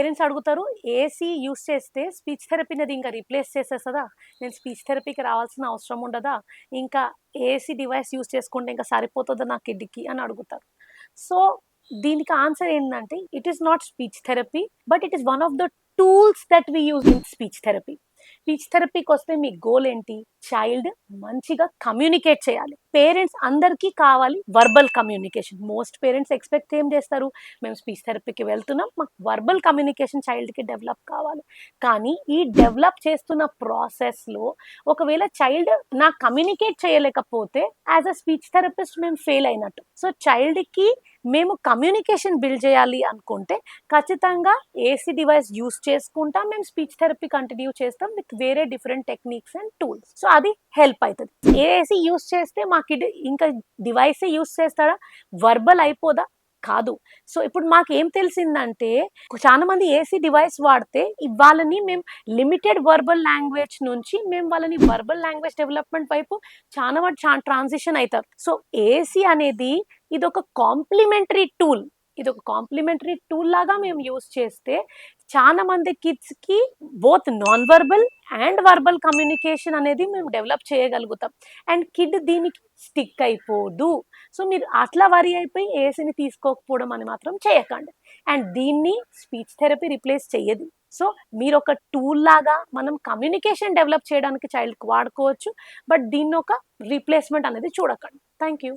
Parents అడుగుతారు, AC use చేస్తే speech థెరపీని అది ఇంకా రీప్లేస్ చేసేస్తదా? నేను స్పీచ్ థెరపీకి రావాల్సిన అవసరం ఉండదా? ఇంకా ఏసీ డివైస్ యూస్ చేసుకుంటే ఇంకా సరిపోతుందా నా కిడ్‌కి అని అడుగుతారు. సో, దీనికి ఆన్సర్ ఏంటంటే, it is not speech therapy, but it is one of the tools that we use in speech therapy. Speech థెరపీకొస్తే మీ గోల్ ఏంటి? చైల్డ్ మంచిగా కమ్యూనికేట్ చేయాలి. పేరెంట్స్ అందరికీ కావాలి verbal communication. Most parents expect ఏం చేస్తారు? మేము స్పీచ్ థెరపీకి వెళ్తున్నాం, మాకు వర్బల్ కమ్యూనికేషన్ చైల్డ్‌కి డెవలప్ కావాలి. కానీ ఈ డెవలప్ చేస్తున్న ప్రాసెస్‌లో ఒకవేళ చైల్డ్ నాకు కమ్యూనికేట్ చేయలేకపోతే యాస్ ఎ స్పీచ్ థెరపిస్ట్ మేము ఫెయిల్ అయినట్టు. సో, చైల్డ్‌కి మేము కమ్యూనికేషన్ బిల్డ్ చేయాలి అనుకుంటే ఖచ్చితంగా ఏసీ డివైస్ యూస్ చేసుకుంటా మేము స్పీచ్ థెరపీ కంటిన్యూ చేస్తాం విత్ వేరే different techniques and tools. So అది హెల్ప్ అవుతుంది. ఏసీ యూస్ చేస్తే మా కిడ్ ఇంకా డివైసే యూస్ చేస్తాడా? వర్బల్ అయిపోదా? కాదు. సో ఇప్పుడు మాకు ఏం తెలిసిందంటే, చాలా మంది ఏసీ డివైస్ వాడితే వాళ్ళని మేము లిమిటెడ్ వర్బల్ లాంగ్వేజ్ నుంచి మేము వాళ్ళని వర్బల్ లాంగ్వేజ్ డెవలప్మెంట్ వైపు చాలా ట్రాన్సిషన్ అవుతారు. సో ఏసీ అనేది ఇది ఒక కాంప్లిమెంటరీ టూల్. ఇది ఒక కాంప్లిమెంటరీ టూల్ లాగా మేము యూస్ చేస్తే చాలా మంది కిడ్స్కి both non verbal and verbal communication అనేది మేము డెవలప్ చేయగలుగుతాం. అండ్ కిడ్ దీనికి స్టిక్ అయిపోదు. సో మీరు అట్లా వరి అయిపోయి ఏసీని తీసుకోకపోవడం అని మాత్రం చేయకండి. అండ్ దీన్ని స్పీచ్ థెరపీ రిప్లేస్ చెయ్యదు. సో మీరు ఒక టూల్ లాగా మనం కమ్యూనికేషన్ డెవలప్ చేయడానికి చైల్డ్కి వాడుకోవచ్చు. బట్ దీన్ని ఒక రీప్లేస్మెంట్ అనేది చూడకండి. Thank you.